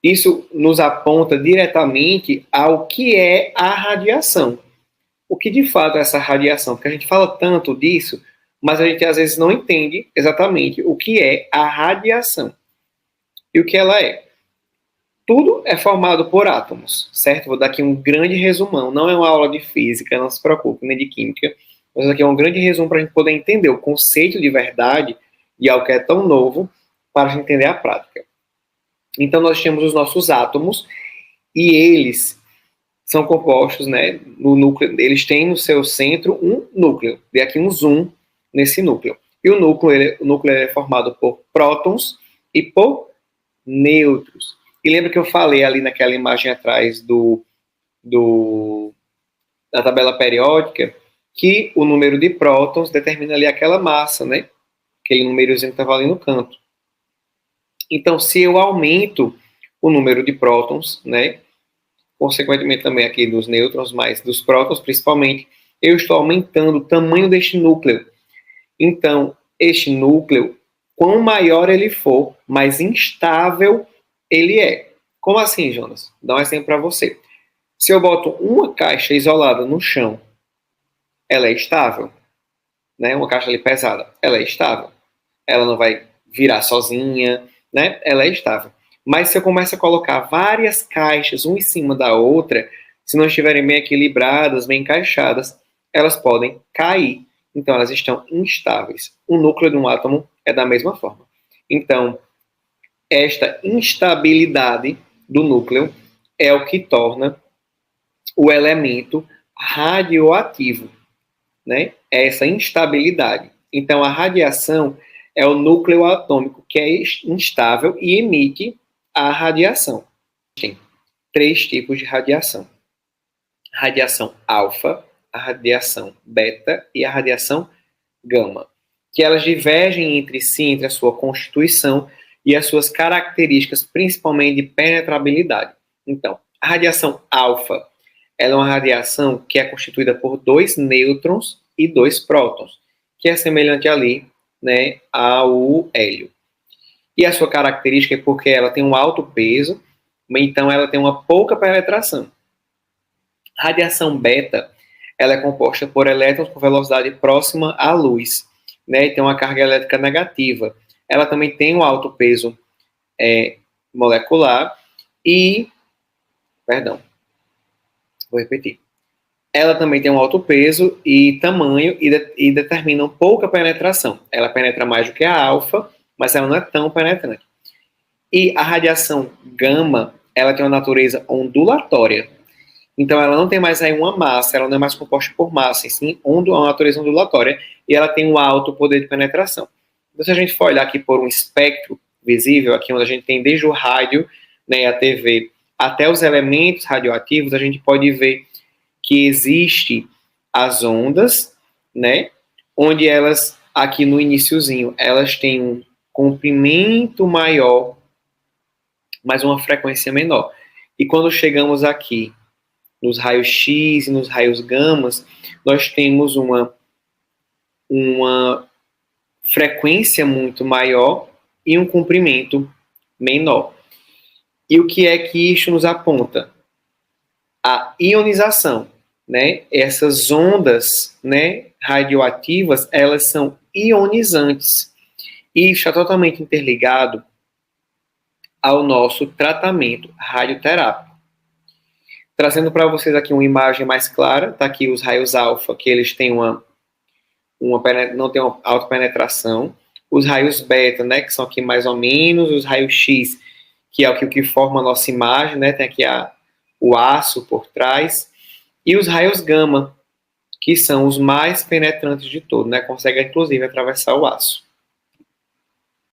Isso nos aponta diretamente ao que é a radiação. O que de fato é essa radiação? Porque a gente fala tanto disso, mas a gente às vezes não entende exatamente o que é a radiação e o que ela é. Tudo é formado por átomos, certo? Vou dar aqui um grande resumão. Não é uma aula de física, não se preocupe, nem de química. Mas aqui é um grande resumo para a gente poder entender o conceito de verdade de algo que é tão novo para a gente entender a prática. Então, nós temos os nossos átomos e eles são compostos, né, no núcleo, eles têm no seu centro um núcleo. Dê aqui um zoom nesse núcleo. E o núcleo é formado por prótons e por nêutrons. E lembra que eu falei ali naquela imagem atrás da tabela periódica que o número de prótons determina ali aquela massa, né? Aquele númerozinho que estava ali no canto. Então, se eu aumento o número de prótons, né? Consequentemente também aqui dos nêutrons, mas dos prótons principalmente, eu estou aumentando o tamanho deste núcleo. Então, este núcleo, quanto maior ele for, mais instável ele é. Como assim, Jonas? Dá um exemplo para você. Se eu boto uma caixa isolada no chão, ela é estável, né? Uma caixa ali pesada, ela é estável. Ela não vai virar sozinha, né? Ela é estável. Mas se eu começo a colocar várias caixas, uma em cima da outra, se não estiverem bem equilibradas, bem encaixadas, elas podem cair. Então, elas estão instáveis. O núcleo de um átomo é da mesma forma. Então, esta instabilidade do núcleo é o que torna o elemento radioativo, né? Essa instabilidade. Então, a radiação é o núcleo atômico que é instável e emite a radiação. Tem 3 tipos de radiação: a radiação alfa, a radiação beta e a radiação gama, que elas divergem entre si, entre a sua constituição e as suas características, principalmente de penetrabilidade. Então, a radiação alfa, ela é uma radiação que é constituída por 2 nêutrons e 2 prótons, que é semelhante ali, né, ao hélio. E a sua característica é porque ela tem um alto peso, então ela tem uma pouca penetração. A radiação beta, ela é composta por elétrons com velocidade próxima à luz, né, e tem uma carga elétrica negativa. Ela também tem um alto peso molecular e, vou repetir. Ela também tem um alto peso e tamanho e determina pouca penetração. Ela penetra mais do que a alfa, mas ela não é tão penetrante. E a radiação gama, ela tem uma natureza ondulatória. Então, ela não tem mais aí uma massa, ela não é mais composta por massa, e sim uma natureza ondulatória, e ela tem um alto poder de penetração. Então, se a gente for olhar aqui por um espectro visível, aqui onde a gente tem desde o rádio, né, a TV, até os elementos radioativos, a gente pode ver que existe as ondas, né, onde elas, aqui no iniciozinho, elas têm um comprimento maior, mas uma frequência menor. E quando chegamos aqui nos raios X e nos raios gamas, nós temos uma frequência muito maior e um comprimento menor. E o que é que isso nos aponta? A ionização, né? Essas ondas, né, radioativas, elas são ionizantes. E está totalmente interligado ao nosso tratamento radioterápico. Trazendo para vocês aqui uma imagem mais clara, está aqui os raios alfa, que eles têm não tem uma alta penetração. Os raios beta, né, que são aqui mais ou menos. Os raios X, que é o que forma a nossa imagem, né, tem aqui o aço por trás. E os raios gama, que são os mais penetrantes de todos, né, conseguem inclusive atravessar o aço.